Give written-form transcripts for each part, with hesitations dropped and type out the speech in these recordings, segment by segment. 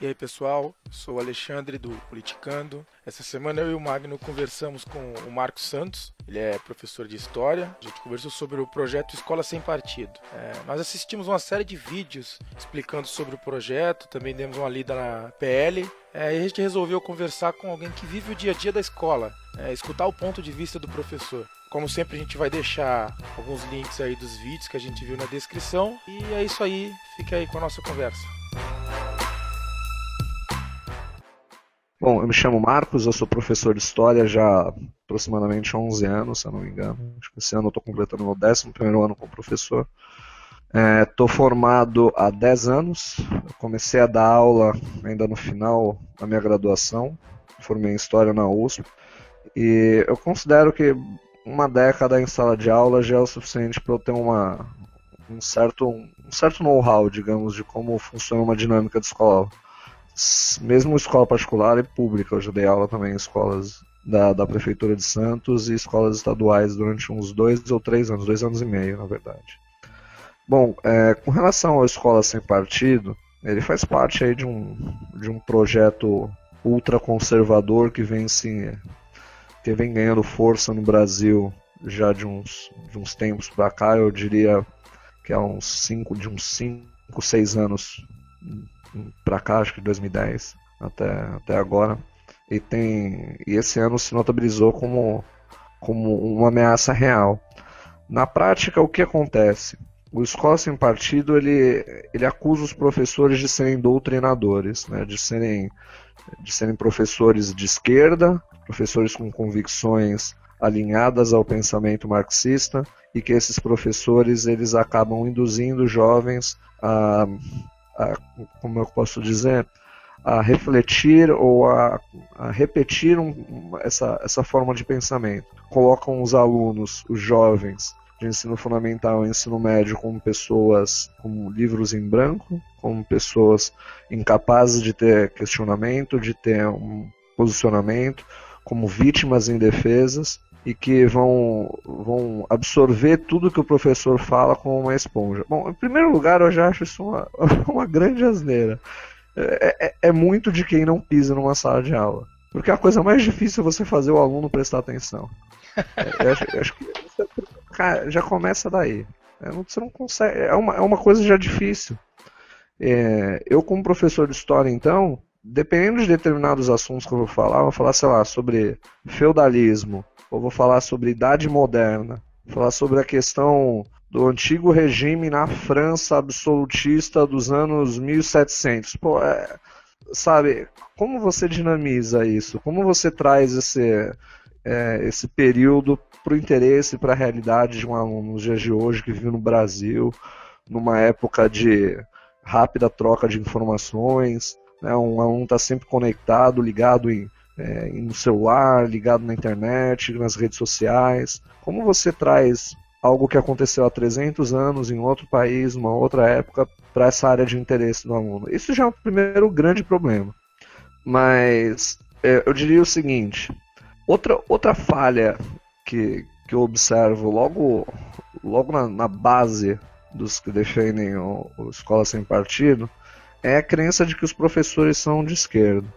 E aí pessoal, sou o Alexandre do Politicando. Essa semana eu e o Magno conversamos com o Marcos Santos, ele é professor de História. A gente conversou sobre o projeto Escola Sem Partido. Nós assistimos uma série de vídeos explicando sobre o projeto, também demos uma lida na PL. E a gente resolveu conversar com alguém que vive o dia a dia da escola, escutar o ponto de vista do professor. Como sempre, a gente vai deixar alguns links aí dos vídeos que a gente viu na descrição. E é isso aí, fica aí com a nossa conversa. Bom, eu me chamo Marcos, eu sou professor de História já há aproximadamente 11 anos, se eu não me engano. Acho que esse ano eu estou completando meu 11º ano como professor. Estou formado há 10 anos, eu comecei a dar aula ainda no final da minha graduação, formei em História na USP, e eu considero que uma década em sala de aula já é o suficiente para eu ter um certo know-how, digamos, de como funciona uma dinâmica de escola. Mesmo escola particular e pública, eu já dei aula também em escolas da Prefeitura de Santos e escolas estaduais durante uns 2 ou 3 anos, 2 anos e meio, na verdade. Bom, com relação à Escola Sem Partido, ele faz parte aí de um projeto ultraconservador que vem ganhando força no Brasil já de uns tempos para cá. Eu diria que há uns 5, 6 anos para cá, acho que 2010 até agora, e esse ano se notabilizou como uma ameaça real. Na prática, o que acontece? O Escola Sem Partido ele acusa os professores de serem doutrinadores, né, de serem professores de esquerda, professores com convicções alinhadas ao pensamento marxista, e que esses professores eles acabam induzindo jovens como eu posso dizer, a refletir ou a repetir essa forma de pensamento. Colocam os alunos, os jovens de ensino fundamental e ensino médio como pessoas como livros em branco, como pessoas incapazes de ter questionamento, de ter um posicionamento, como vítimas indefesas, e que vão absorver tudo que o professor fala como uma esponja. Bom, em primeiro lugar, eu já acho isso uma grande asneira. É muito de quem não pisa numa sala de aula. Porque a coisa mais difícil é você fazer o aluno prestar atenção. Eu acho que cara, já começa daí. Você não consegue. É uma coisa já difícil. Eu, como professor de história, então, dependendo de determinados assuntos que eu vou falar, sei lá, sobre feudalismo, ou vou falar sobre Idade Moderna, vou falar sobre a questão do antigo regime na França absolutista dos anos 1700. Pô, sabe, como você dinamiza isso? Como você traz esse período para o interesse, para a realidade de um aluno nos dias de hoje que vive no Brasil, numa época de rápida troca de informações, né? Um aluno está sempre conectado, ligado no celular, ligado na internet, nas redes sociais. Como você traz algo que aconteceu há 300 anos em outro país, numa outra época, para essa área de interesse do aluno? Isso já é o primeiro grande problema. Mas eu diria o seguinte, outra falha que eu observo logo na base dos que defendem o Escola Sem Partido é a crença de que os professores são de esquerda.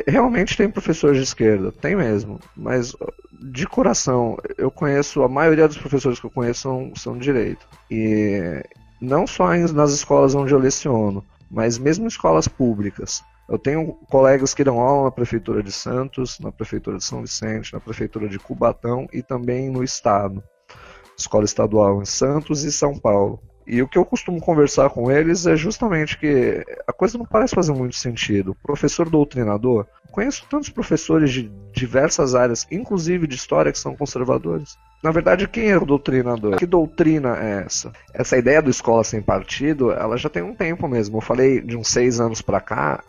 Realmente tem professores de esquerda, tem mesmo, mas de coração, eu conheço, a maioria dos professores que eu conheço são de direita. E não só nas escolas onde eu leciono, mas mesmo em escolas públicas. Eu tenho colegas que dão aula na Prefeitura de Santos, na Prefeitura de São Vicente, na Prefeitura de Cubatão e também no Estado, escola estadual em Santos e São Paulo. E o que eu costumo conversar com eles é justamente que a coisa não parece fazer muito sentido. Professor doutrinador, conheço tantos professores de diversas áreas, inclusive de história, que são conservadores. Na verdade, quem é o doutrinador? Que doutrina é essa? Essa ideia do Escola Sem Partido, ela já tem um tempo mesmo. Eu falei de uns 6 anos para cá,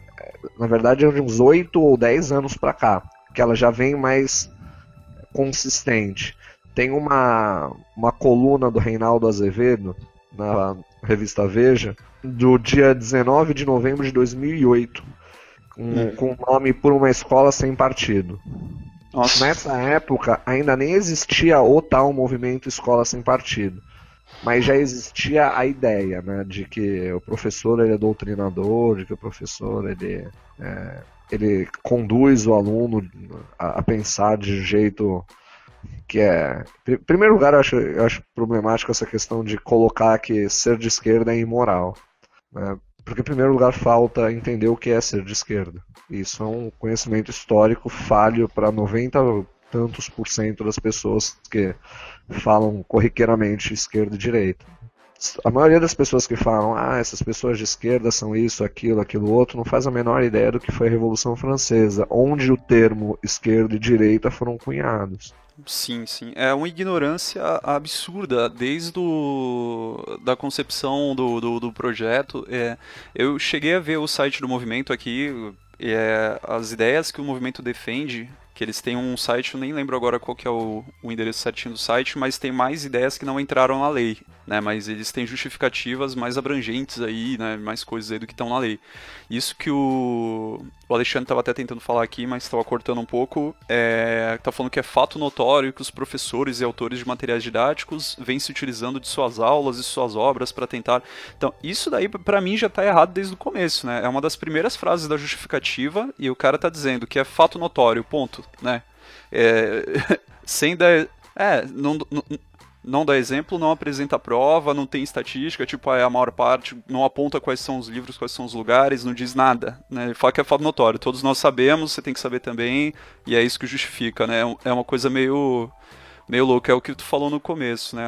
na verdade é de uns 8 ou 10 anos para cá, que ela já vem mais consistente. Tem uma coluna do Reinaldo Azevedo, na revista Veja, do dia 19 de novembro de 2008, com o nome Por uma Escola Sem Partido. Nossa. Nessa época, ainda nem existia o tal movimento Escola Sem Partido. mas já existia a ideia, né, de que o professor ele é doutrinador, de que o professor ele conduz o aluno a pensar de um jeito que é... Em primeiro lugar, eu acho problemático essa questão de colocar que ser de esquerda é imoral, né? Porque, em primeiro lugar, falta entender o que é ser de esquerda. Isso é um conhecimento histórico falho para 90 e tantos por cento das pessoas que falam corriqueiramente esquerda e direita. A maioria das pessoas que falam, essas pessoas de esquerda são isso, aquilo outro, não faz a menor ideia do que foi a Revolução Francesa, onde o termo esquerda e direita foram cunhados. Sim, sim. É uma ignorância absurda, desde da concepção do projeto. Eu cheguei a ver o site do movimento aqui, as ideias que o movimento defende, que eles têm um site, eu nem lembro agora qual que é o endereço certinho do site, mas tem mais ideias que não entraram na lei, né? Mas eles têm justificativas mais abrangentes aí, né? Mais coisas aí do que estão na lei. Isso que o Alexandre estava até tentando falar aqui, mas estava cortando um pouco, tá falando que é fato notório que os professores e autores de materiais didáticos vêm se utilizando de suas aulas e suas obras para tentar... Então, isso daí para mim já está errado desde o começo, né? É uma das primeiras frases da justificativa e o cara tá dizendo que é fato notório, ponto, né? Sem dar... não dá exemplo, não apresenta prova, não tem estatística, tipo, a maior parte não aponta quais são os livros, quais são os lugares, não diz nada, né? Ele fala que é fato notório, todos nós sabemos, você tem que saber também, e é isso que justifica, né? É uma coisa meio louca, é o que tu falou no começo, né?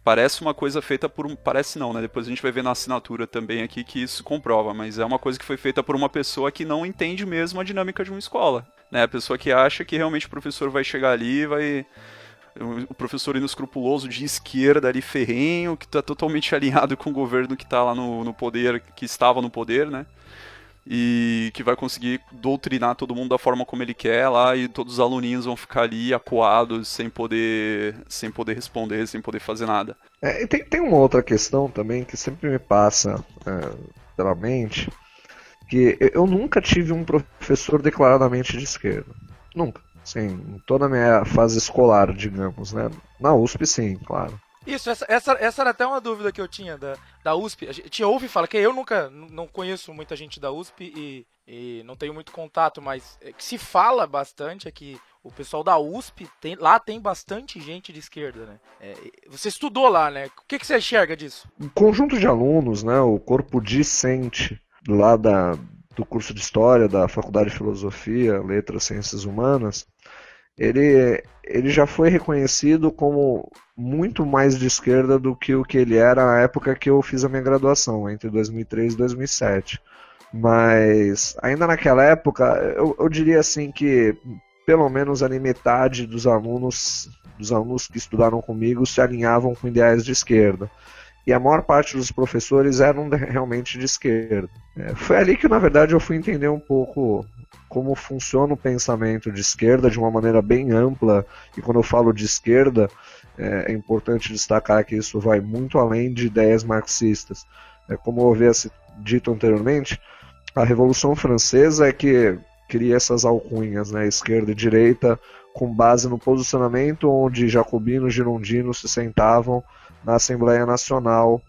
Parece uma coisa feita por Parece não, né? Depois a gente vai ver na assinatura também aqui que isso comprova, mas é uma coisa que foi feita por uma pessoa que não entende mesmo a dinâmica de uma escola, né? A pessoa que acha que realmente o professor vai chegar ali e vai... O professor inescrupuloso de esquerda ali, ferrenho, que está totalmente alinhado com o governo que está lá no poder, que estava no poder, né? E que vai conseguir doutrinar todo mundo da forma como ele quer lá, e todos os aluninhos vão ficar ali acuados, sem poder responder, sem poder fazer nada. E tem uma outra questão também que sempre me passa pela mente, que eu nunca tive um professor declaradamente de esquerda. Nunca. Sim, em toda a minha fase escolar, digamos, né? Na USP, sim, claro. Isso, essa era até uma dúvida que eu tinha da USP. A gente ouve falar que eu nunca, não conheço muita gente da USP e não tenho muito contato, mas que se fala bastante é que o pessoal da USP, lá tem bastante gente de esquerda, né? Você estudou lá, né? O que você enxerga disso? O conjunto de alunos, né? O corpo discente lá do curso de História, da Faculdade de Filosofia, Letras, Ciências Humanas, ele já foi reconhecido como muito mais de esquerda do que o que ele era na época que eu fiz a minha graduação, entre 2003 e 2007. Mas, ainda naquela época, eu diria assim que pelo menos ali metade dos alunos que estudaram comigo se alinhavam com ideais de esquerda. E a maior parte dos professores eram realmente de esquerda. Foi ali que, na verdade, eu fui entender um pouco como funciona o pensamento de esquerda de uma maneira bem ampla. E quando eu falo de esquerda, é importante destacar que isso vai muito além de ideias marxistas. Como eu havia dito anteriormente, a Revolução Francesa é que cria essas alcunhas, né, esquerda e direita, com base no posicionamento onde jacobinos e girondinos se sentavam na Assembleia Nacional,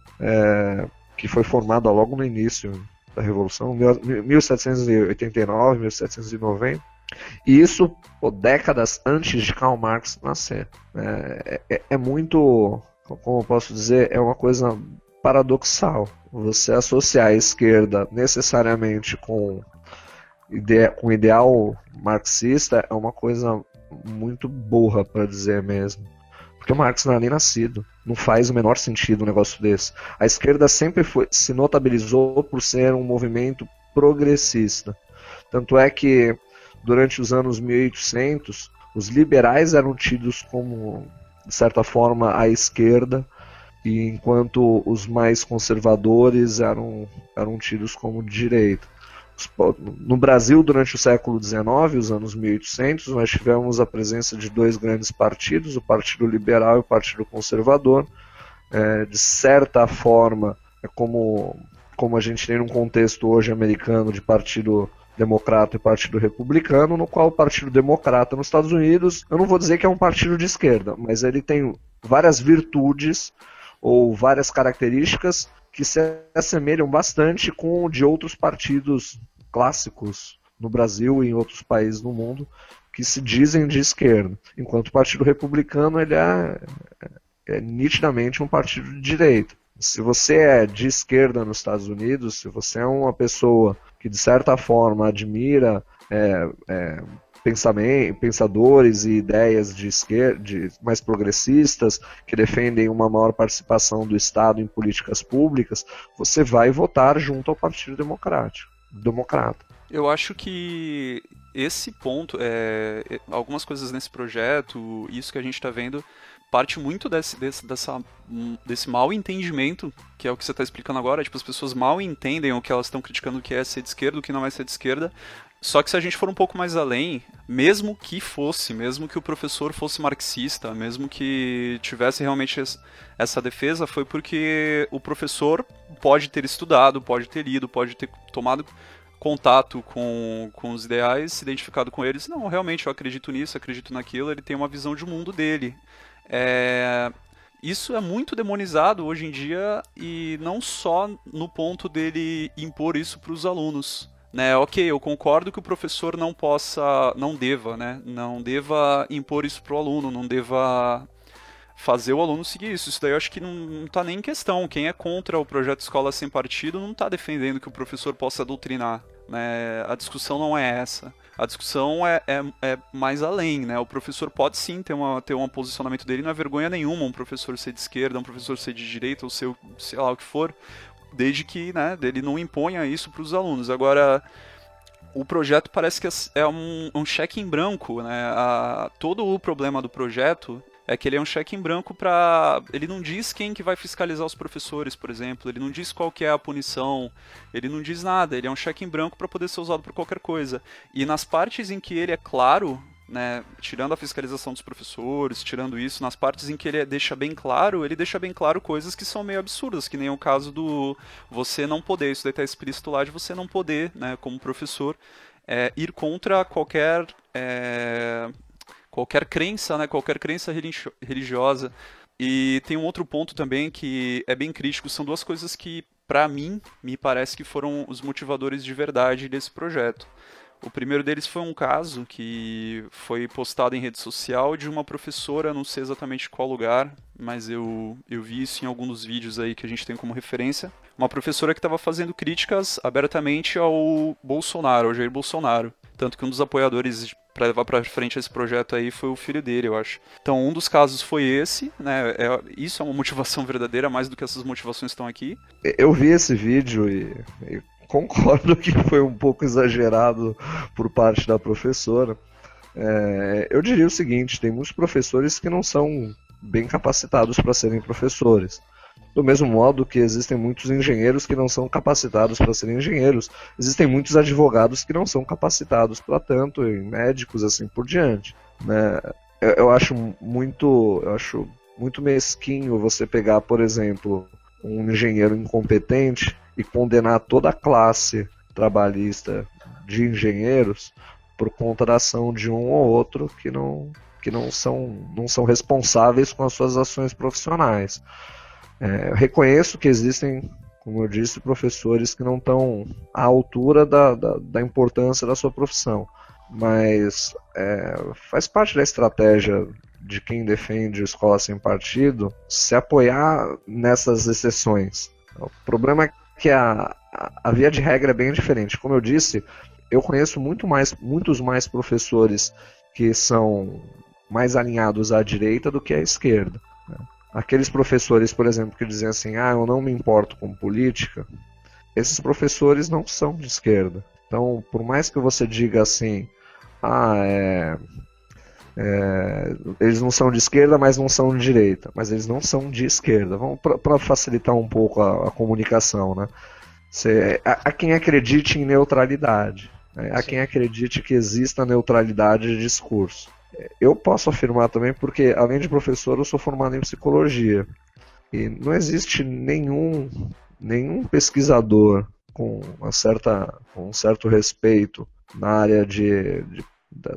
que foi formada logo no início da Revolução, 1789, 1790, e isso décadas antes de Karl Marx nascer. É muito, como eu posso dizer, é uma coisa paradoxal. Você associar a esquerda necessariamente com ideal marxista é uma coisa muito burra, para dizer mesmo. Porque o Marx não era nem nascido. Não faz o menor sentido um negócio desse. A esquerda sempre se notabilizou por ser um movimento progressista. Tanto é que, durante os anos 1800, os liberais eram tidos como, de certa forma, a esquerda, e enquanto os mais conservadores eram tidos como direita. No Brasil, durante o século XIX, os anos 1800, nós tivemos a presença de dois grandes partidos, o Partido Liberal e o Partido Conservador. De certa forma, é como a gente tem num contexto hoje americano de Partido Democrata e Partido Republicano, no qual o Partido Democrata nos Estados Unidos, eu não vou dizer que é um partido de esquerda, mas ele tem várias virtudes ou várias características que se assemelham bastante com o de outros partidos clássicos no Brasil e em outros países do mundo que se dizem de esquerda, enquanto o Partido Republicano ele é nitidamente um partido de direita. Se você é de esquerda nos Estados Unidos, se você é uma pessoa que de certa forma admira pensadores e ideias de esquerda, mais progressistas, que defendem uma maior participação do Estado em políticas públicas, você vai votar junto ao Partido Democrata. Eu acho que esse ponto, algumas coisas nesse projeto, isso que a gente está vendo, parte muito desse mal entendimento, que é o que você está explicando agora. Tipo, as pessoas mal entendem o que elas estão criticando, o que é ser de esquerda, o que não é ser de esquerda. Só que se a gente for um pouco mais além, mesmo que o professor fosse marxista, mesmo que tivesse realmente essa defesa, foi porque o professor pode ter estudado, pode ter lido, pode ter tomado contato com os ideais, se identificado com eles. Não, realmente eu acredito nisso, acredito naquilo, ele tem uma visão de mundo dele. Isso é muito demonizado hoje em dia, e não só no ponto dele impor isso para os alunos. Né, ok, eu concordo que o professor não deva impor isso para o aluno, não deva fazer o aluno seguir isso. Isso daí eu acho que não está nem em questão. Quem é contra o projeto Escola Sem Partido não está defendendo que o professor possa doutrinar. Né? A discussão não é essa. A discussão é mais além. Né? O professor pode sim ter um posicionamento dele, não é vergonha nenhuma um professor ser de esquerda, um professor ser de direita, ou ser, sei lá o que for, desde que, né, ele não imponha isso para os alunos. Agora, o projeto parece que é um cheque em branco, né? Todo o problema do projeto é que ele é um cheque em branco para... Ele não diz quem que vai fiscalizar os professores, por exemplo, ele não diz qual que é a punição, ele não diz nada, ele é um cheque em branco para poder ser usado por qualquer coisa. E nas partes em que ele é claro, né, tirando a fiscalização dos professores, tirando isso, nas partes em que ele deixa bem claro coisas que são meio absurdas, que nem o caso do você não poder, isso daí tá explícito lá, de você não poder, né, como professor, ir contra qualquer crença, né, qualquer crença religiosa. E tem um outro ponto também que é bem crítico, são duas coisas que, para mim, me parece que foram os motivadores de verdade desse projeto. O primeiro deles foi um caso que foi postado em rede social de uma professora, não sei exatamente qual lugar, mas eu vi isso em alguns dos vídeos aí que a gente tem como referência. Uma professora que estava fazendo críticas abertamente ao Bolsonaro, ao Jair Bolsonaro. Tanto que um dos apoiadores para levar para frente esse projeto aí foi o filho dele, eu acho. Então, um dos casos foi esse, né? Isso é uma motivação verdadeira, mais do que essas motivações que estão aqui. Eu vi esse vídeo e concordo que foi um pouco exagerado por parte da professora. Eu diria o seguinte, tem muitos professores que não são bem capacitados para serem professores. Do mesmo modo que existem muitos engenheiros que não são capacitados para serem engenheiros. Existem muitos advogados que não são capacitados para tanto, e médicos assim por diante. Né? Eu acho muito mesquinho você pegar, por exemplo, um engenheiro incompetente e condenar toda a classe trabalhista de engenheiros por conta da ação de um ou outro que não são responsáveis com as suas ações profissionais. Eu reconheço que existem, como eu disse, professores que não estão à altura da importância da sua profissão, mas faz parte da estratégia de quem defende a escola sem partido se apoiar nessas exceções. O problema é que a via de regra é bem diferente. Como eu disse, eu conheço muitos mais professores que são mais alinhados à direita do que à esquerda. Aqueles professores, por exemplo, que dizem assim, eu não me importo com política, esses professores não são de esquerda. Então, por mais que você diga assim, eles não são de esquerda, mas não são de direita. Mas eles não são de esquerda. Vamos para facilitar um pouco a comunicação, né? Há quem acredite em neutralidade, né? Há quem acredite que exista neutralidade de discurso. Eu posso afirmar também, porque além de professor, eu sou formado em psicologia. E não existe nenhum pesquisador com um certo respeito na área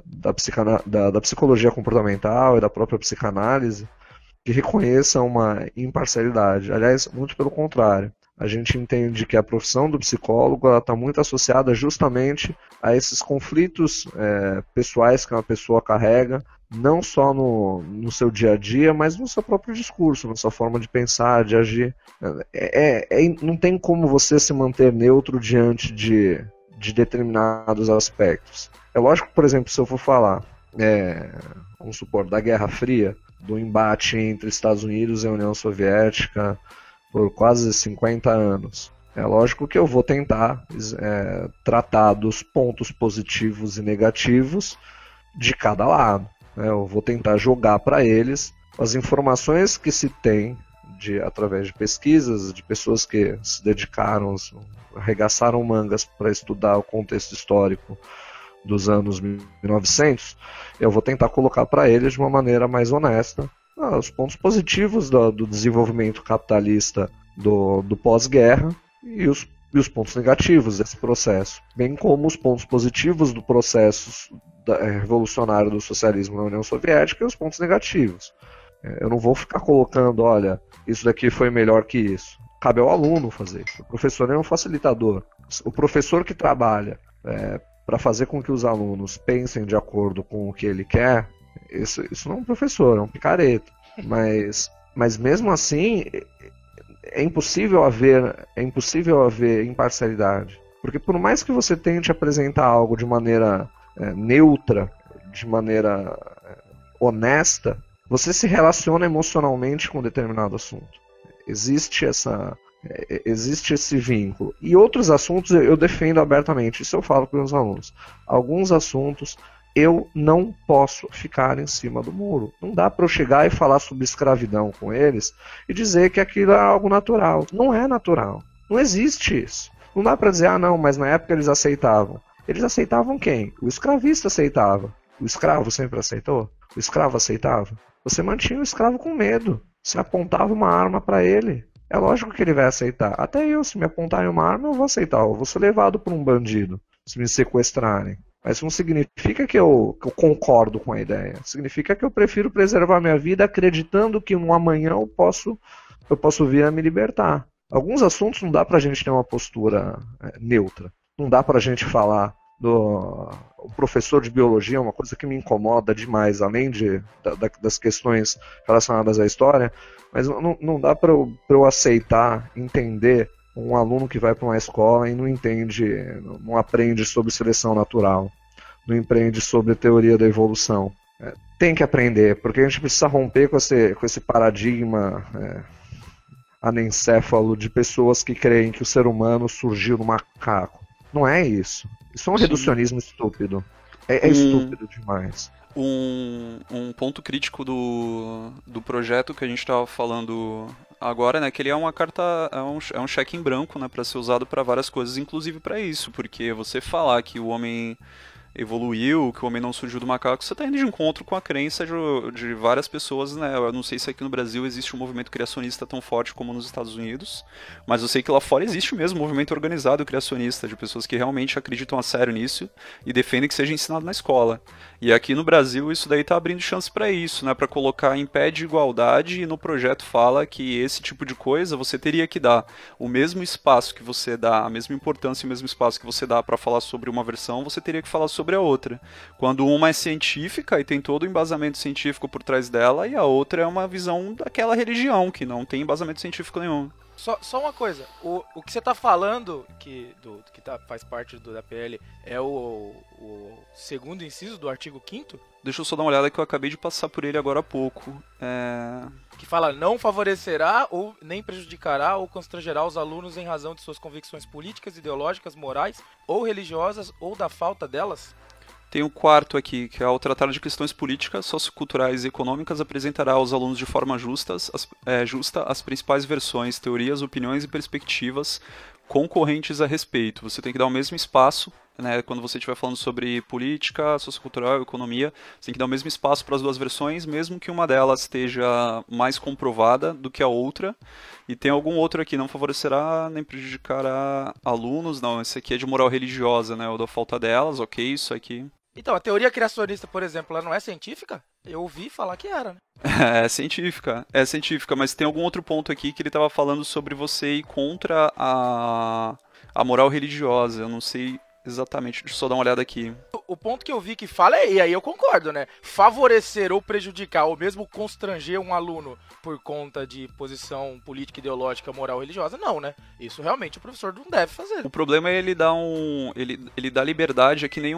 da psicologia comportamental e da própria psicanálise que reconheça uma imparcialidade. Aliás, muito pelo contrário. A gente entende que a profissão do psicólogo está muito associada justamente a esses conflitos pessoais que uma pessoa carrega, não só no seu dia a dia, mas no seu próprio discurso, na sua forma de pensar, de agir. Não tem como você se manter neutro diante de determinados aspectos. É lógico que, por exemplo, se eu for falar, vamos supor, da Guerra Fria, do embate entre Estados Unidos e a União Soviética por quase 50 anos. É lógico que eu vou tentar tratar dos pontos positivos e negativos de cada lado. Eu vou tentar jogar para eles as informações que se tem através de pesquisas, de pessoas que se dedicaram, arregaçaram mangas para estudar o contexto histórico dos anos 1900, eu vou tentar colocar para eles de uma maneira mais honesta os pontos positivos do desenvolvimento capitalista do pós-guerra e os pontos negativos desse processo, bem como os pontos positivos do processo revolucionário do socialismo na União Soviética e os pontos negativos. Eu não vou ficar colocando, olha, isso daqui foi melhor que isso. Cabe ao aluno fazer. O professor é um facilitador. O professor que trabalha para fazer com que os alunos pensem de acordo com o que ele quer, isso não é um professor, é um picareta. Mas mesmo assim, é impossível haver imparcialidade. Porque por mais que você tente apresentar algo de maneira neutra, de maneira honesta, você se relaciona emocionalmente com um determinado assunto. Existe esse vínculo. E outros assuntos eu defendo abertamente, isso eu falo para os alunos. Alguns assuntos eu não posso ficar em cima do muro. Não dá para eu chegar e falar sobre escravidão com eles e dizer que aquilo é algo natural. Não é natural. Não existe isso. Não dá para dizer, não, mas na época eles aceitavam. Eles aceitavam quem? O escravista aceitava. O escravo sempre aceitou? O escravo aceitava? Você mantinha o escravo com medo. Você apontava uma arma para ele. É lógico que ele vai aceitar. Até eu, se me apontarem uma arma, eu vou aceitar. Eu vou ser levado por um bandido, se me sequestrarem. Mas isso não significa que eu concordo com a ideia. Significa que eu prefiro preservar minha vida acreditando que um amanhã eu posso vir a me libertar. Alguns assuntos não dá pra gente ter uma postura neutra. Não dá pra gente falar o professor de biologia, é uma coisa que me incomoda demais, além das questões relacionadas à história, mas não dá para eu aceitar, entender um aluno que vai para uma escola e não aprende sobre seleção natural, não aprende sobre teoria da evolução. Tem que aprender, porque a gente precisa romper com esse paradigma anencéfalo de pessoas que creem que o ser humano surgiu no macaco. Não é isso. Isso é um reducionismo estúpido. É estúpido demais. Um ponto crítico do projeto que a gente estava falando agora, né, que ele é uma carta, é um cheque em branco, né, para ser usado para várias coisas, inclusive para isso, porque você falar que o homem evoluiu, que o homem não surgiu do macaco, você está indo de encontro com a crença de várias pessoas, né? Eu não sei se aqui no Brasil existe um movimento criacionista tão forte como nos Estados Unidos, mas eu sei que lá fora existe mesmo um movimento organizado criacionista, de pessoas que realmente acreditam a sério nisso e defendem que seja ensinado na escola. E aqui no Brasil isso daí está abrindo chance para isso, né? Para colocar em pé de igualdade, e no projeto fala que esse tipo de coisa você teria que dar o mesmo espaço que você dá, a mesma importância e o mesmo espaço que você dá para falar sobre uma versão, você teria que falar sobre a outra. Quando uma é científica e tem todo o embasamento científico por trás dela, e a outra é uma visão daquela religião que não tem embasamento científico nenhum. Só uma coisa, o que você tá falando, faz parte da PL, é o segundo inciso do artigo 5º? Deixa eu só dar uma olhada que eu acabei de passar por ele agora há pouco. Que fala, não favorecerá ou nem prejudicará ou constrangerá os alunos em razão de suas convicções políticas, ideológicas, morais ou religiosas ou da falta delas? Tem o quarto aqui, que ao tratar de questões políticas, socioculturais e econômicas, apresentará aos alunos de forma justa as principais versões, teorias, opiniões e perspectivas concorrentes a respeito. Você tem que dar o mesmo espaço, né, quando você estiver falando sobre política, sociocultural, economia, você tem que dar o mesmo espaço para as duas versões, mesmo que uma delas esteja mais comprovada do que a outra. E tem algum outro aqui, não favorecerá nem prejudicará alunos, não, esse aqui é de moral religiosa, né, ou da falta delas, ok, isso aqui. Então, a teoria criacionista, por exemplo, ela não é científica? Eu ouvi falar que era, né? É científica, mas tem algum outro ponto aqui que ele estava falando sobre você ir contra a moral religiosa. Eu não sei exatamente, deixa eu só dar uma olhada aqui. O ponto que eu vi que fala é, e aí eu concordo, né? Favorecer ou prejudicar ou mesmo constranger um aluno por conta de posição política, ideológica, moral, religiosa, não, né? Isso realmente o professor não deve fazer. O problema é ele dar ele dá liberdade, é que nem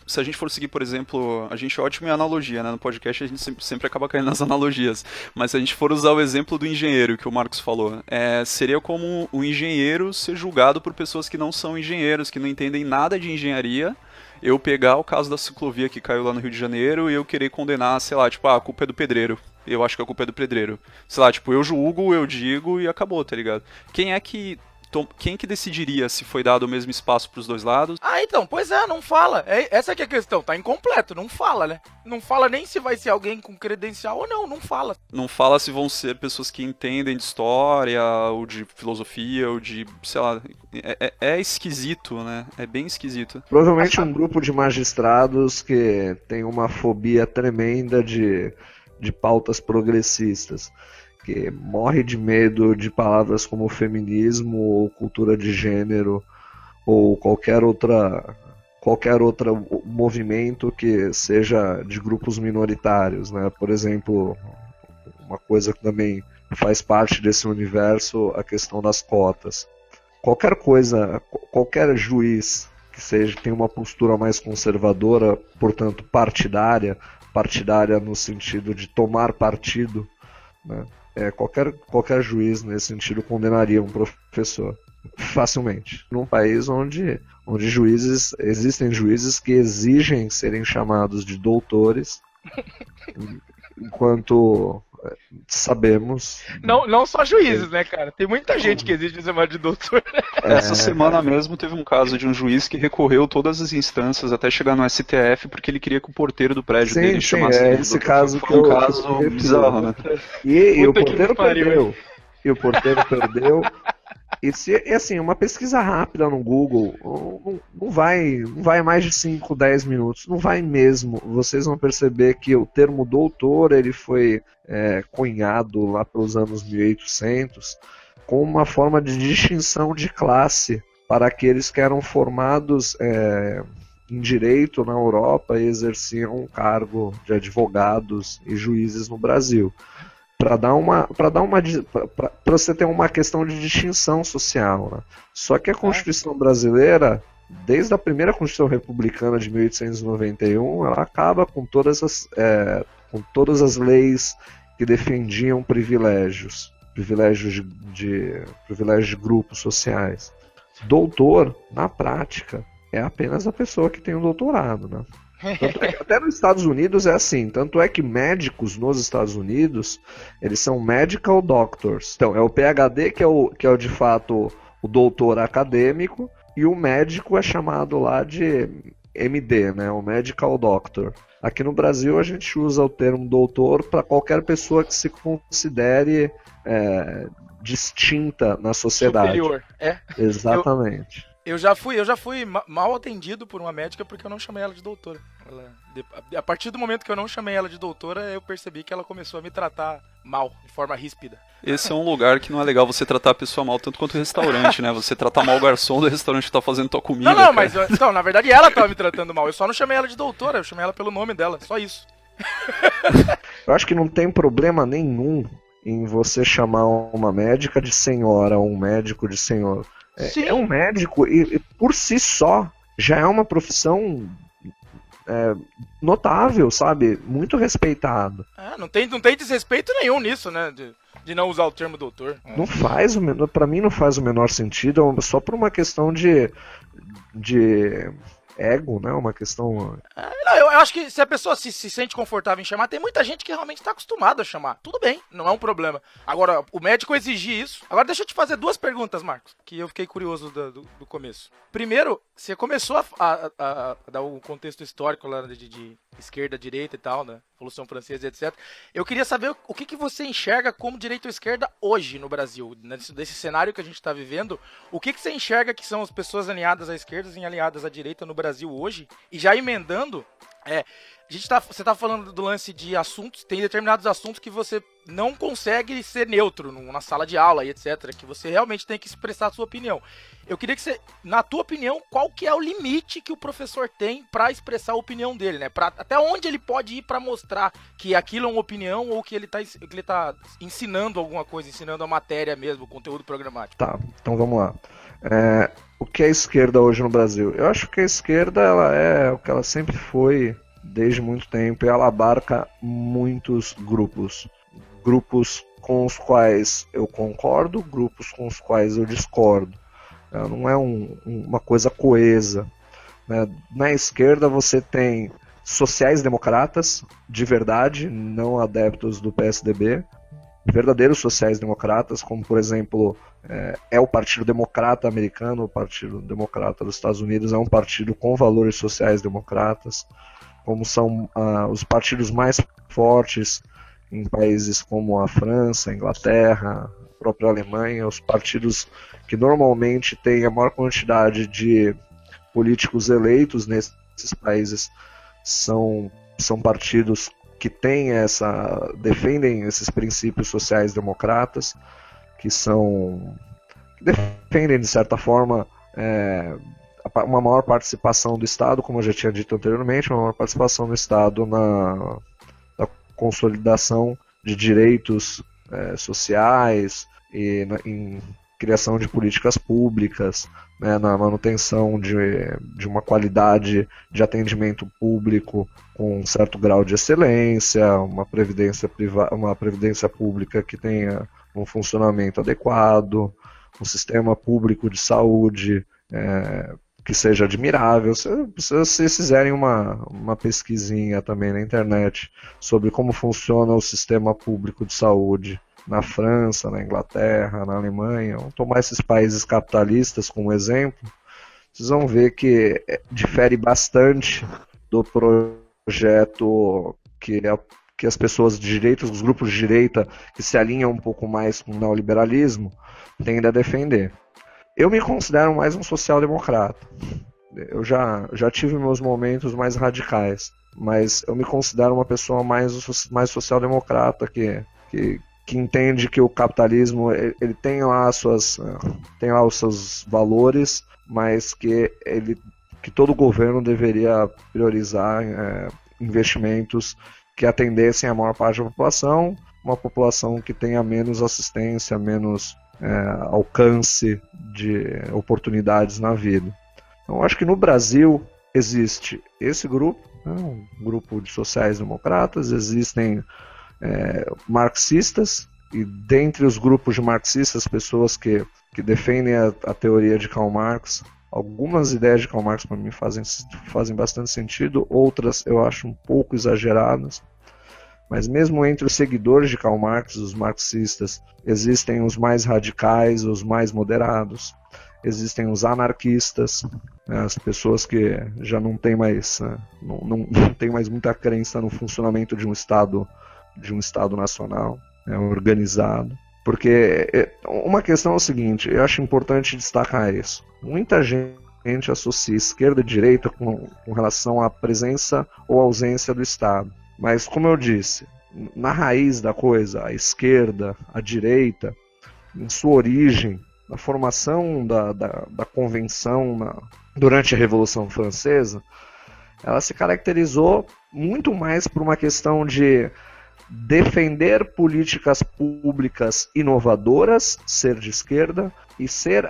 se a gente for seguir, por exemplo, a gente é ótimo em analogia, né? No podcast a gente sempre acaba caindo nas analogias, mas se a gente for usar o exemplo do engenheiro que o Marcos falou, seria como o engenheiro ser julgado por pessoas que não são engenheiros, que não entendem nada de engenharia. Eu pegar o caso da ciclovia que caiu lá no Rio de Janeiro e eu querer condenar, sei lá, tipo, a culpa é do pedreiro. Eu acho que a culpa é do pedreiro. Sei lá, tipo, eu julgo, eu digo e acabou, tá ligado? Quem que decidiria se foi dado o mesmo espaço pros dois lados? Ah, então, pois é, não fala. Essa que é a questão, tá incompleto, não fala, né? Não fala nem se vai ser alguém com credencial ou não fala. Não fala se vão ser pessoas que entendem de história, ou de filosofia, ou de, sei lá, é esquisito, né? É bem esquisito. Provavelmente um grupo de magistrados que tem uma fobia tremenda de pautas progressistas, que morre de medo de palavras como feminismo ou cultura de gênero ou qualquer outro movimento que seja de grupos minoritários, né? Por exemplo, uma coisa que também faz parte desse universo, a questão das cotas. Qualquer juiz que tenha uma postura mais conservadora, portanto partidária no sentido de tomar partido, né? Qualquer juiz nesse sentido condenaria um professor facilmente. Num país onde existem juízes que exigem serem chamados de doutores, enquanto sabemos... Não só juízes, né, cara? Tem muita gente que exige ser chamado de doutor. Essa semana mesmo teve um caso de um juiz que recorreu todas as instâncias até chegar no STF porque ele queria que o porteiro do prédio dele chamasse ele. Esse caso foi um caso bizarro, né? E o porteiro perdeu. E o porteiro perdeu. E assim, uma pesquisa rápida no Google não vai mais de 5, 10 minutos. Não vai mesmo. Vocês vão perceber que o termo doutor ele foi cunhado lá pelos anos 1800 com uma forma de distinção de classe para aqueles que eram formados em direito na Europa e exerciam um cargo de advogados e juízes no Brasil. Para você ter uma questão de distinção social, né? Só que a Constituição brasileira, desde a primeira Constituição Republicana de 1891, ela acaba com todas as leis que defendiam privilégios de grupos sociais. Doutor, na prática, é apenas a pessoa que tem um doutorado, né? Até nos Estados Unidos é assim, tanto é que médicos nos Estados Unidos, eles são medical doctors. Então, é o PhD que é de fato o doutor acadêmico, e o médico é chamado lá de MD, né, o medical doctor. Aqui no Brasil a gente usa o termo doutor para qualquer pessoa que se considere distinta na sociedade. Superior, Exatamente. Eu já fui mal atendido por uma médica porque eu não chamei ela de doutora. A partir do momento que eu não chamei ela de doutora, eu percebi que ela começou a me tratar mal, de forma ríspida. Esse é um lugar que não é legal você tratar a pessoa mal, tanto quanto o restaurante, né? Você tratar mal o garçom do restaurante que tá fazendo tua comida. Não, mas então, na verdade ela tava me tratando mal. Eu só não chamei ela de doutora, eu chamei ela pelo nome dela, só isso. Eu acho que não tem problema nenhum em você chamar uma médica de senhora ou um médico de senhor. É um médico e por si só já é uma profissão notável, sabe? Muito respeitado. Não tem desrespeito nenhum nisso, né? De não usar o termo doutor. Não faz pra mim não faz o menor sentido, só por uma questão de ego, né? Uma questão... eu acho que se a pessoa se sente confortável em chamar, tem muita gente que realmente está acostumada a chamar. Tudo bem, não é um problema. Agora, o médico exigir isso... Agora, deixa eu te fazer duas perguntas, Marcos, que eu fiquei curioso do começo. Primeiro, você começou a dar o contexto histórico lá de esquerda, direita e tal, né? Revolução Francesa, etc. Eu queria saber o que você enxerga como direita ou esquerda hoje no Brasil, desse cenário que a gente está vivendo. O que você enxerga que são as pessoas alinhadas à esquerda e alinhadas à direita no Brasil hoje? E já emendando, Você tá falando do lance de assuntos, tem determinados assuntos que você não consegue ser neutro na sala de aula e etc, que você realmente tem que expressar a sua opinião. Eu queria que você, na tua opinião, qual que é o limite que o professor tem para expressar a opinião dele, né? Até onde ele pode ir para mostrar que aquilo é uma opinião ou que ele tá ensinando alguma coisa, ensinando a matéria mesmo, o conteúdo programático. Tá, então vamos lá. O que é a esquerda hoje no Brasil? Eu acho que a esquerda ela é o que ela sempre foi desde muito tempo, e ela abarca muitos grupos. Grupos com os quais eu concordo, grupos com os quais eu discordo. Ela não é uma coisa coesa, né? Na esquerda você tem sociais-democratas, de verdade, não adeptos do PSDB, verdadeiros sociais-democratas, como por exemplo é o Partido Democrata americano, o Partido Democrata dos Estados Unidos é um partido com valores sociais-democratas, como são os partidos mais fortes em países como a França, a Inglaterra, a própria Alemanha, os partidos que normalmente têm a maior quantidade de políticos eleitos nesses países são partidos que defendem esses princípios sociais democratas, que defendem de certa forma uma maior participação do Estado, como eu já tinha dito anteriormente, uma maior participação do Estado na consolidação de direitos sociais e em criação de políticas públicas, né, na manutenção de uma qualidade de atendimento público com um certo grau de excelência, uma previdência pública que tenha um funcionamento adequado, um sistema público de saúde que seja admirável. Se vocês fizerem uma pesquisinha também na internet sobre como funciona o sistema público de saúde na França, na Inglaterra, na Alemanha, vamos tomar esses países capitalistas como exemplo, vocês vão ver que difere bastante do projeto que as pessoas de direita, os grupos de direita que se alinham um pouco mais com o neoliberalismo, tendem a defender. Eu me considero mais um social-democrata. Eu já tive meus momentos mais radicais, mas eu me considero uma pessoa mais social-democrata que entende que o capitalismo ele tem lá os seus valores, mas que todo governo deveria priorizar investimentos que atendessem a maior parte da população, uma população que tenha menos assistência, menos alcance de oportunidades na vida. Então, acho que no Brasil existe esse grupo, né, um grupo de sociais-democratas, existem marxistas, e dentre os grupos de marxistas, pessoas que defendem a teoria de Karl Marx. Algumas ideias de Karl Marx para mim fazem bastante sentido, outras eu acho um pouco exageradas. Mas mesmo entre os seguidores de Karl Marx, os marxistas, existem os mais radicais, os mais moderados, existem os anarquistas, né, as pessoas que já não têm mais, não tem mais muita crença no funcionamento de um Estado nacional, né, organizado. Porque uma questão é o seguinte, eu acho importante destacar isso. Muita gente associa esquerda e direita com relação à presença ou ausência do Estado. Mas, como eu disse, na raiz da coisa, a esquerda, a direita, em sua origem, na formação da convenção durante a Revolução Francesa, ela se caracterizou muito mais por uma questão de defender políticas públicas inovadoras, ser de esquerda, e ser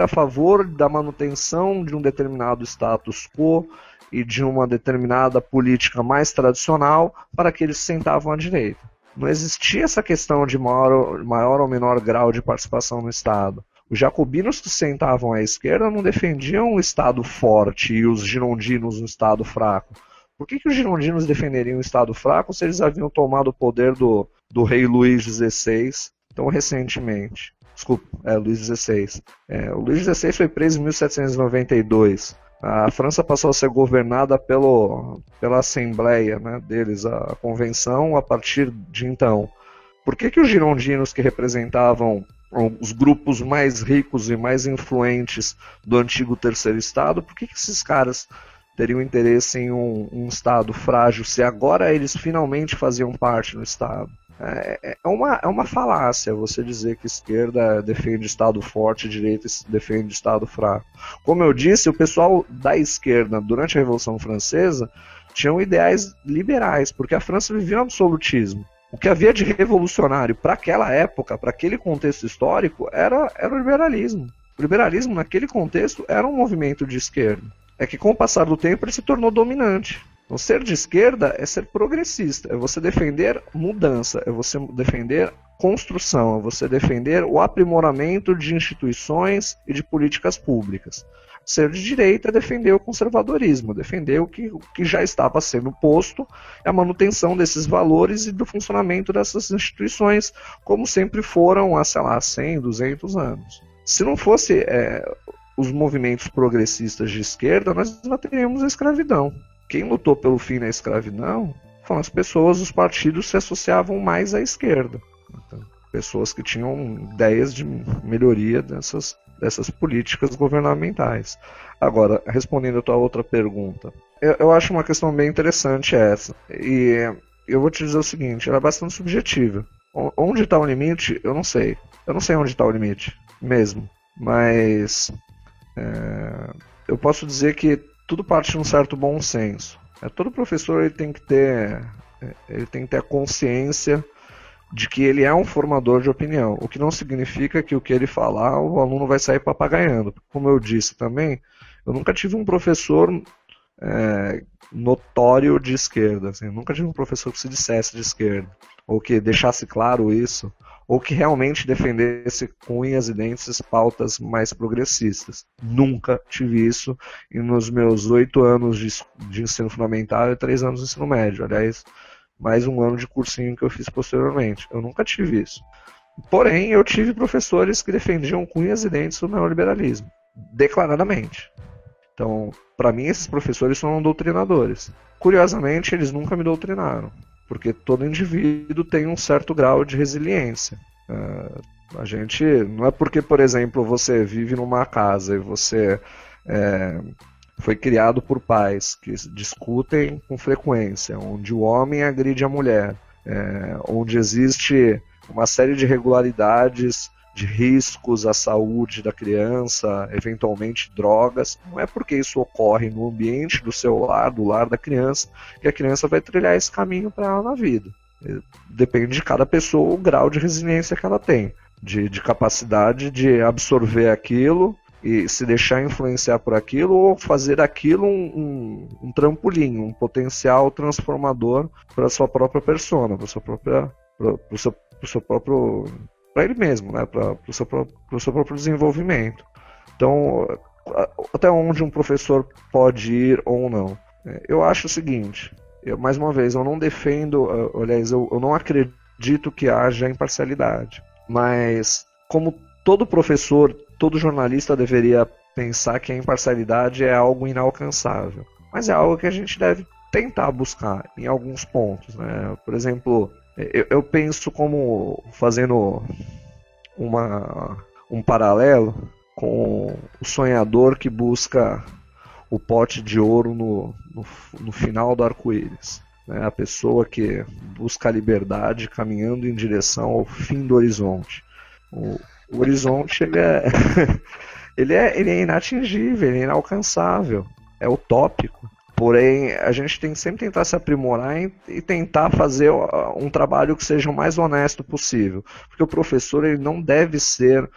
a favor da manutenção de um determinado status quo e de uma determinada política mais tradicional para que eles se sentavam à direita. Não existia essa questão de maior ou menor grau de participação no Estado. Os jacobinos que se sentavam à esquerda não defendiam o Estado forte e os girondinos um Estado fraco. Por que os girondinos defenderiam o Estado fraco se eles haviam tomado o poder do rei Luís XVI tão recentemente? Desculpa, Luís XVI. O Luís XVI foi preso em 1792. A França passou a ser governada pela Assembleia, né, deles, a Convenção, a partir de então. Por que os girondinos que representavam os grupos mais ricos e mais influentes do antigo Terceiro Estado, por que esses caras teriam interesse em um Estado frágil se agora eles finalmente faziam parte do Estado. É uma falácia você dizer que esquerda defende Estado forte e direita defende Estado fraco. Como eu disse, o pessoal da esquerda, durante a Revolução Francesa, tinham ideais liberais, porque a França vivia um absolutismo. O que havia de revolucionário para aquela época, para aquele contexto histórico, era o liberalismo. O liberalismo, naquele contexto, era um movimento de esquerda. É que com o passar do tempo ele se tornou dominante. Então, ser de esquerda é ser progressista, é você defender mudança, é você defender construção, é você defender o aprimoramento de instituições e de políticas públicas. Ser de direita é defender o conservadorismo, defender o que já estava sendo posto, a manutenção desses valores e do funcionamento dessas instituições, como sempre foram há, 100, 200 anos. Se não fosse os movimentos progressistas de esquerda, nós não teríamos a escravidão. Quem lutou pelo fim da escravidão foram as pessoas, os partidos se associavam mais à esquerda. Então, pessoas que tinham ideias de melhoria dessas políticas governamentais. Agora, respondendo a tua outra pergunta, eu acho uma questão bem interessante essa. E eu vou te dizer o seguinte, ela é bastante subjetiva. Onde está o limite, eu não sei. Eu não sei onde está o limite, mesmo. Mas eu posso dizer que tudo parte de um certo bom senso. Todo professor ele tem que ter a consciência de que ele é um formador de opinião, o que não significa que o que ele falar o aluno vai sair papagaiando. Como eu disse também, eu nunca tive um professor notório de esquerda, assim, eu nunca tive um professor que se dissesse de esquerda, ou que deixasse claro isso, ou que realmente defendesse com unhas e dentes pautas mais progressistas. Nunca tive isso e nos meus 8 anos de ensino fundamental e 3 anos de ensino médio. Aliás, mais um ano de cursinho que eu fiz posteriormente. Eu nunca tive isso. Porém, eu tive professores que defendiam com unhas e dentes o neoliberalismo, declaradamente. Então, para mim, esses professores são doutrinadores. Curiosamente, eles nunca me doutrinaram, porque todo indivíduo tem um certo grau de resiliência. A gente, não é porque, por exemplo, você vive numa casa e você foi criado por pais que discutem com frequência, onde o homem agride a mulher, onde existe uma série de irregularidades, de riscos à saúde da criança, eventualmente drogas. Não é porque isso ocorre no ambiente do seu lar, do lar da criança, que a criança vai trilhar esse caminho para ela na vida. Depende de cada pessoa o grau de resiliência que ela tem, de capacidade de absorver aquilo e se deixar influenciar por aquilo, ou fazer aquilo um trampolim, um potencial transformador para a sua própria persona, para ele mesmo, né? Para o seu próprio desenvolvimento. Então, até onde um professor pode ir ou não? Eu acho o seguinte, mais uma vez, eu não defendo, aliás, eu não acredito que haja imparcialidade, mas como todo professor, todo jornalista deveria pensar que a imparcialidade é algo inalcançável, mas é algo que a gente deve tentar buscar em alguns pontos, né? Por exemplo, eu penso como fazendo um paralelo com o sonhador que busca o pote de ouro no final do arco-íris, né? A pessoa que busca a liberdade caminhando em direção ao fim do horizonte. O horizonte ele é inatingível, ele é inalcançável, é utópico. Porém, a gente tem que sempre tentar se aprimorar e tentar fazer um trabalho que seja o mais honesto possível. Porque o professor ele não deve ser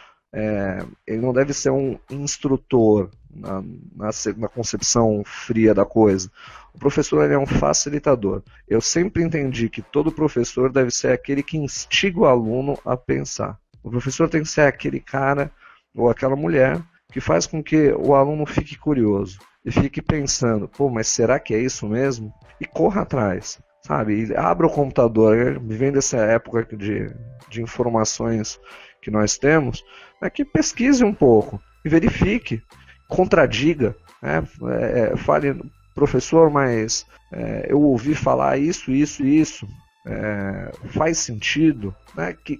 um instrutor na concepção fria da coisa. O professor ele é um facilitador. Eu sempre entendi que todo professor deve ser aquele que instiga o aluno a pensar. O professor tem que ser aquele cara ou aquela mulher que faz com que o aluno fique curioso e fique pensando, mas será que é isso mesmo? E corra atrás, sabe? E abra o computador, vivendo essa época de informações que nós temos, que pesquise um pouco e verifique, contradiga, né? Fale, professor, mas eu ouvi falar isso, faz sentido, né? Que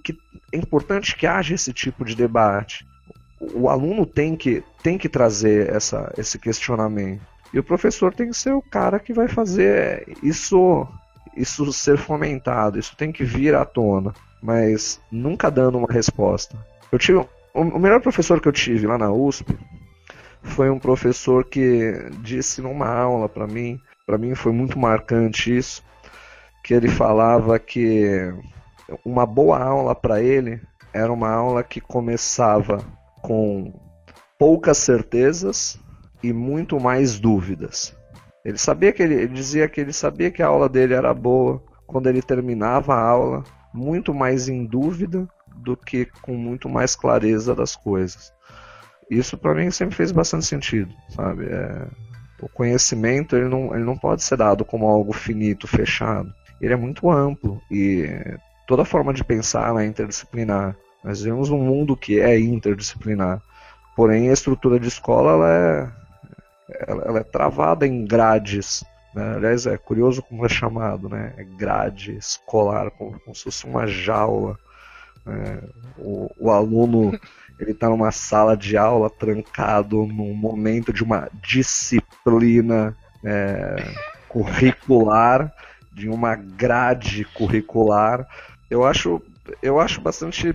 é importante que haja esse tipo de debate. O aluno tem que trazer esse questionamento. E o professor tem que ser o cara que vai fazer isso ser fomentado, isso tem que vir à tona, mas nunca dando uma resposta. O melhor professor que eu tive lá na USP foi um professor que disse numa aula para mim foi muito marcante isso, que ele falava que uma boa aula para ele era uma aula que começava com poucas certezas e muito mais dúvidas. Ele dizia que ele sabia que a aula dele era boa quando ele terminava a aula muito mais em dúvida do que com muito mais clareza das coisas. Isso para mim sempre fez bastante sentido, sabe? O conhecimento ele não pode ser dado como algo finito, fechado. Ele é muito amplo e toda forma de pensar é interdisciplinar. Nós vivemos um mundo que é interdisciplinar. Porém, a estrutura de escola ela é travada em grades. Né? Aliás, é curioso como é chamado, né? É grade escolar, como se fosse uma jaula. O aluno ele está numa sala de aula trancado num momento de uma disciplina curricular, de uma grade curricular. Eu acho bastante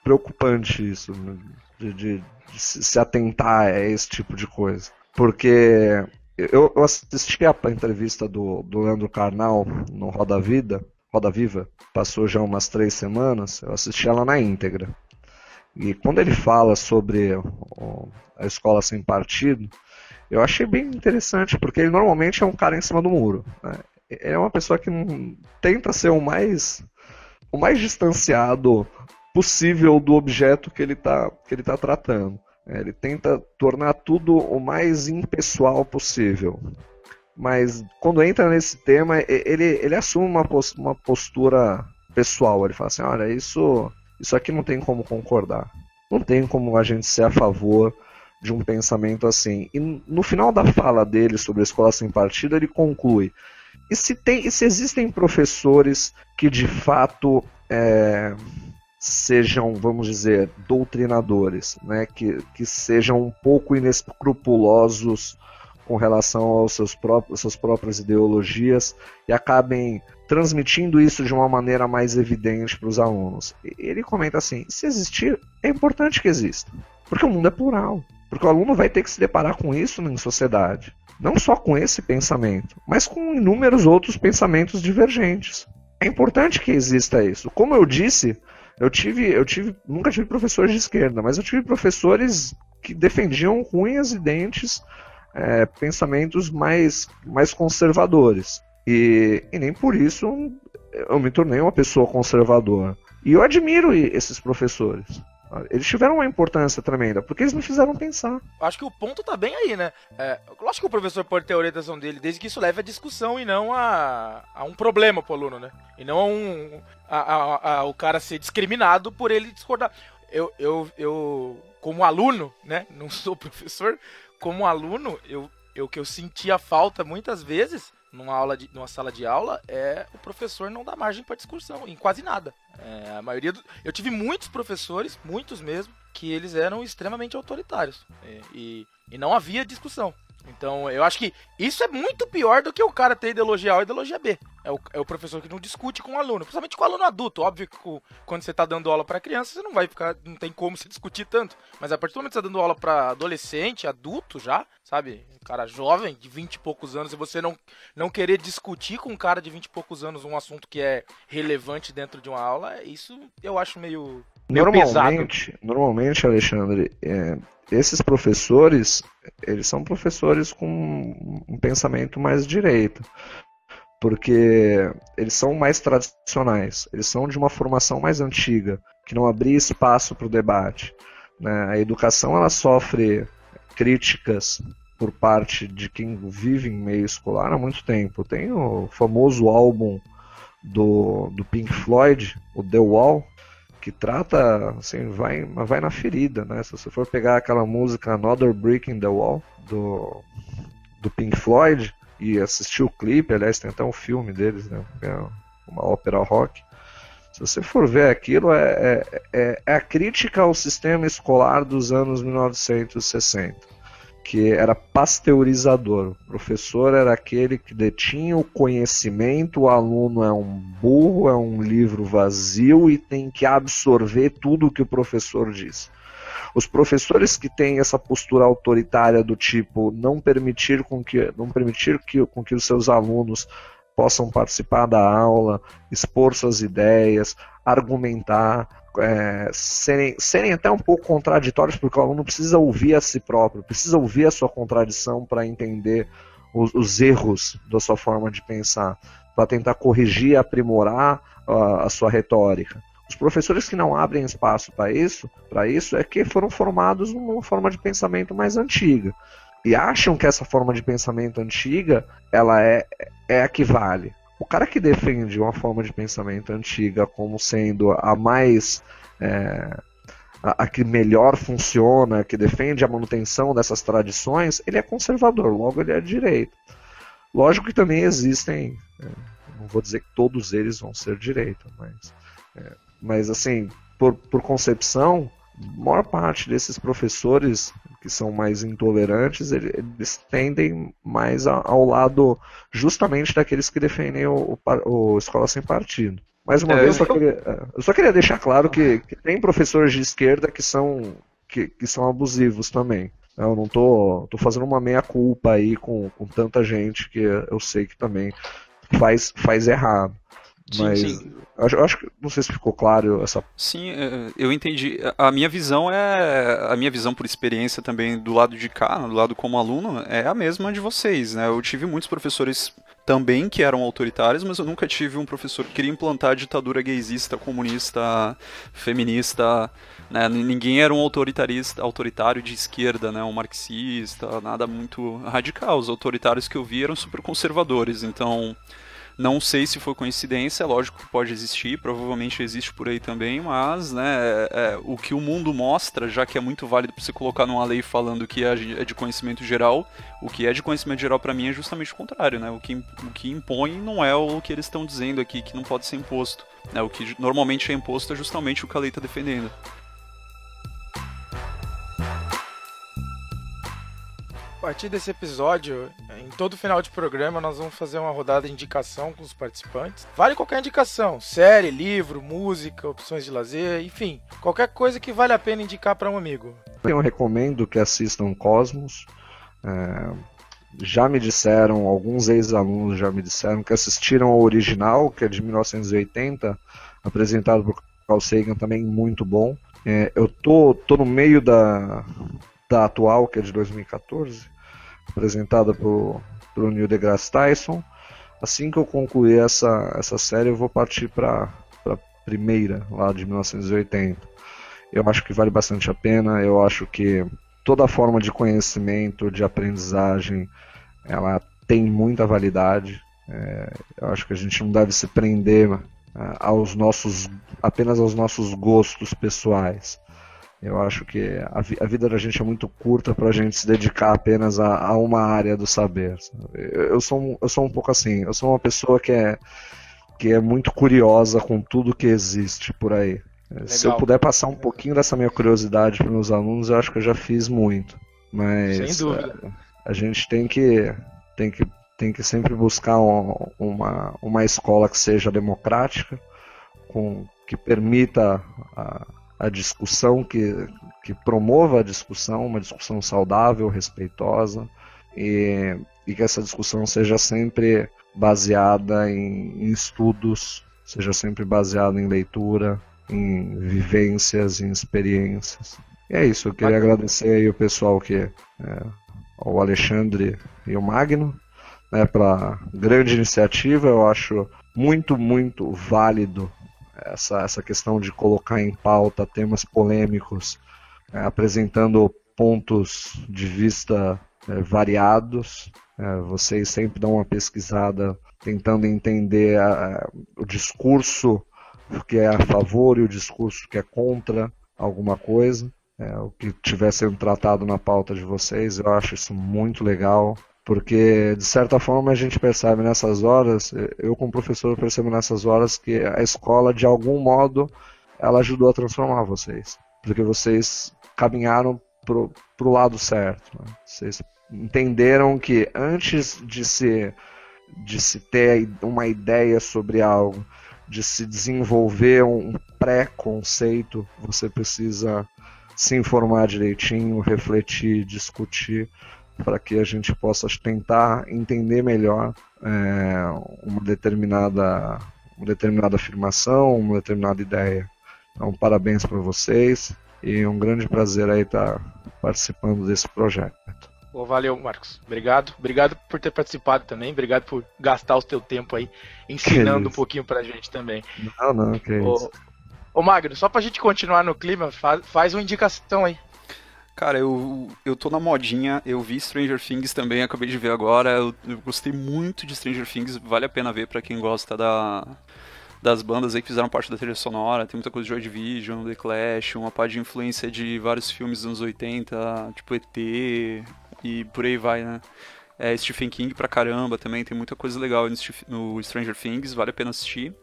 preocupante isso, né? de se atentar a esse tipo de coisa. Porque eu assisti a entrevista do Leandro Carnal no Roda Viva, passou já umas 3 semanas, eu assisti ela na íntegra. E quando ele fala sobre a escola sem partido, eu achei bem interessante, porque ele normalmente é um cara em cima do muro. Né? Ele é uma pessoa que tenta ser o mais distanciado possível do objeto que ele tá tratando. Ele tenta tornar tudo o mais impessoal possível. Mas quando entra nesse tema, ele assume uma postura pessoal. Ele fala assim, olha, isso aqui não tem como concordar. Não tem como a gente ser a favor de um pensamento assim. E no final da fala dele sobre a escola sem partido, ele conclui. E se existem professores que de fato sejam, vamos dizer, doutrinadores, né? que sejam um pouco inescrupulosos com relação às suas próprias ideologias e acabem transmitindo isso de uma maneira mais evidente para os alunos. Ele comenta assim, se existir, é importante que exista, porque o mundo é plural, porque o aluno vai ter que se deparar com isso em sociedade, não só com esse pensamento, mas com inúmeros outros pensamentos divergentes. É importante que exista isso. Como eu disse, nunca tive professores de esquerda, mas eu tive professores que defendiam com unhas e dentes pensamentos mais conservadores. E nem por isso eu me tornei uma pessoa conservadora. E eu admiro esses professores. Eles tiveram uma importância tremenda, porque eles me fizeram pensar. Acho que o ponto tá bem aí, né? Lógico que o professor pode ter a orientação dele, desde que isso leve a discussão e não a um problema pro aluno, né? E não o cara ser discriminado por ele discordar. Eu como aluno, né? Não sou professor. Como aluno, que eu sentia falta muitas vezes numa sala de aula é o professor não dar margem para discussão, em quase nada. A maioria eu tive muitos professores, muitos mesmo, que eles eram extremamente autoritários e não havia discussão. Então eu acho que isso é muito pior do que o cara ter ideologia A ou ideologia B. É o professor que não discute com o aluno, principalmente com o aluno adulto. Óbvio que quando você está dando aula para criança, você não tem como se discutir tanto. Mas a partir do momento que você está dando aula para adolescente, adulto já, sabe? Um cara jovem, de 20 e poucos anos, e você não querer discutir com um cara de 20 e poucos anos um assunto que é relevante dentro de uma aula, isso eu acho meio pesado. Normalmente, Alexandre, esses professores, eles são professores com um pensamento mais direito, porque eles são mais tradicionais, eles são de uma formação mais antiga, que não abria espaço para o debate. Né? A educação ela sofre críticas por parte de quem vive em meio escolar há muito tempo. Tem o famoso álbum do Pink Floyd, o The Wall, que trata, assim, vai na ferida, né? Se você for pegar aquela música Another Brick in the Wall, do Pink Floyd, e assistir o clipe, aliás, tem até um filme deles, né? É uma ópera rock. Se você for ver aquilo, é a crítica ao sistema escolar dos anos 1960. que era pasteurizador. O professor era aquele que detinha o conhecimento, o aluno é um burro, é um livro vazio e tem que absorver tudo o que o professor diz. Os professores que têm essa postura autoritária do tipo não permitir com que os seus alunos possam participar da aula, expor suas ideias, argumentar, serem até um pouco contraditórios, porque o aluno precisa ouvir a si próprio, precisa ouvir a sua contradição para entender os erros da sua forma de pensar, para tentar corrigir e aprimorar a sua retórica. Os professores que não abrem espaço para isso é que foram formados numa forma de pensamento mais antiga. E acham que essa forma de pensamento antiga ela é a que vale. O cara que defende uma forma de pensamento antiga como sendo a mais a que melhor funciona, que defende a manutenção dessas tradições, ele é conservador, logo ele é de direita. Lógico que também existem, não vou dizer que todos eles vão ser de direita, mas assim, por concepção, a maior parte desses professores que são mais intolerantes, eles tendem mais ao lado justamente daqueles que defendem o Escola Sem Partido. Mais uma vez, eu só queria deixar claro que tem professores de esquerda que são abusivos também. Eu não tô fazendo uma meia-culpa aí com tanta gente que eu sei que também faz errado. Mas sim. Eu acho que não sei se ficou claro essa. Sim, eu entendi. A minha visão por experiência também do lado de cá, do lado como aluno, é a mesma de vocês, né? Eu tive muitos professores também que eram autoritários, mas eu nunca tive um professor que queria implantar a ditadura gaysista, comunista, feminista, né? Ninguém era um autoritário de esquerda, né? Um marxista, nada muito radical. Os autoritários que eu vi eram super conservadores, então não sei se foi coincidência, lógico que pode existir, provavelmente existe por aí também, mas né, o que o mundo mostra, já que é muito válido para você colocar numa lei falando que é de conhecimento geral, o que é de conhecimento geral para mim é justamente o contrário, né? O que impõe não é o que eles estão dizendo aqui, que não pode ser imposto, né? O que normalmente é imposto é justamente o que a lei está defendendo. A partir desse episódio, em todo final de programa, nós vamos fazer uma rodada de indicação com os participantes. Vale qualquer indicação, série, livro, música, opções de lazer, enfim, qualquer coisa que vale a pena indicar para um amigo. Eu recomendo que assistam Cosmos. Já me disseram, alguns ex-alunos já me disseram que assistiram ao original, que é de 1980, apresentado por Carl Sagan, também muito bom. Eu tô no meio da atual, que é de 2014, apresentada por Neil deGrasse Tyson. Assim que eu concluir essa série, eu vou partir para a primeira, lá de 1980. Eu acho que vale bastante a pena, eu acho que toda forma de conhecimento, de aprendizagem, ela tem muita validade. Eu acho que a gente não deve se prender apenas aos nossos gostos pessoais. Eu acho que a vida da gente é muito curta para a gente se dedicar apenas a uma área do saber. Eu sou um pouco assim, eu sou uma pessoa que é muito curiosa com tudo que existe por aí. Legal. Se eu puder passar um pouquinho dessa minha curiosidade para meus alunos, eu acho que eu já fiz muito. Mas sem dúvida. A gente tem que sempre buscar uma escola que seja democrática, que permita a discussão, que promova a discussão, uma discussão saudável, respeitosa, e que essa discussão seja sempre baseada em estudos, seja sempre baseada em leitura, em vivências, em experiências. E é isso, eu queria agradecer aí o pessoal ao Alexandre e o Magno, né, pela grande iniciativa. Eu acho muito, muito válido essa questão de colocar em pauta temas polêmicos, apresentando pontos de vista variados. Vocês sempre dão uma pesquisada tentando entender o discurso que é a favor e o discurso que é contra alguma coisa. O que estiver sendo tratado na pauta de vocês, eu acho isso muito legal. Porque, de certa forma, a gente percebe nessas horas, eu como professor percebo nessas horas que a escola, de algum modo, ela ajudou a transformar vocês. Porque vocês caminharam pro lado certo. Né? Vocês entenderam que antes de se ter uma ideia sobre algo, de se desenvolver um pré-conceito, você precisa se informar direitinho, refletir, discutir, para que a gente possa tentar entender melhor uma determinada afirmação, uma determinada ideia. Então, parabéns para vocês e um grande prazer aí estar participando desse projeto. Valeu, Marcos. Obrigado por ter participado também. Obrigado por gastar o teu tempo aí ensinando um pouquinho pra gente também. Não, que isso. Ô Magno, só pra gente continuar no clima, faz uma indicação aí. Cara, eu tô na modinha, eu vi Stranger Things também, acabei de ver agora, eu gostei muito de Stranger Things, vale a pena ver pra quem gosta das bandas aí que fizeram parte da trilha sonora, tem muita coisa de Joy Division, The Clash, uma parte de influência de vários filmes dos anos 80, tipo ET, e por aí vai, né? Stephen King pra caramba também, tem muita coisa legal no Stranger Things, vale a pena assistir.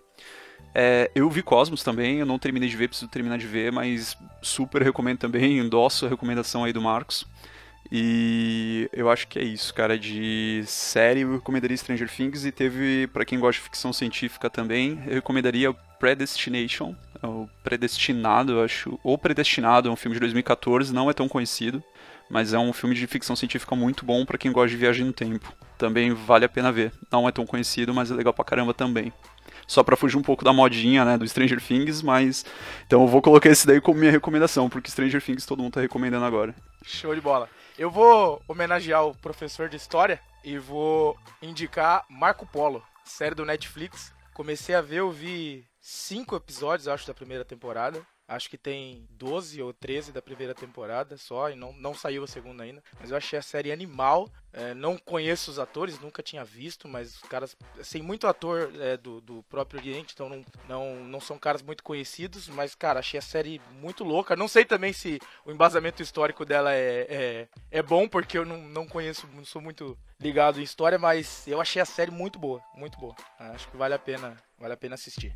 Eu vi Cosmos também, eu não terminei de ver, preciso terminar de ver, mas super recomendo também, endosso a recomendação aí do Marcos. E eu acho que é isso, cara, de série eu recomendaria Stranger Things, e teve, pra quem gosta de ficção científica também, eu recomendaria Predestination, o Predestinado, eu acho, ou Predestinado, é um filme de 2014, não é tão conhecido, mas é um filme de ficção científica muito bom pra quem gosta de viagem no tempo. Também vale a pena ver, não é tão conhecido, mas é legal pra caramba também. Só pra fugir um pouco da modinha, né, do Stranger Things, mas... Então eu vou colocar esse daí como minha recomendação, porque Stranger Things todo mundo tá recomendando agora. Show de bola. Eu vou homenagear o professor de história e vou indicar Marco Polo, série do Netflix. Comecei a ver, eu vi 5 episódios, acho, da primeira temporada. Acho que tem 12 ou 13 da primeira temporada só, e não saiu a segunda ainda. Mas eu achei a série animal. Não conheço os atores, nunca tinha visto, mas os caras... Assim, muito ator do próprio Oriente, então não são caras muito conhecidos. Mas, cara, achei a série muito louca. Não sei também se o embasamento histórico dela é bom, porque eu não conheço, não sou muito ligado em história, mas eu achei a série muito boa, muito boa. Acho que vale a pena assistir.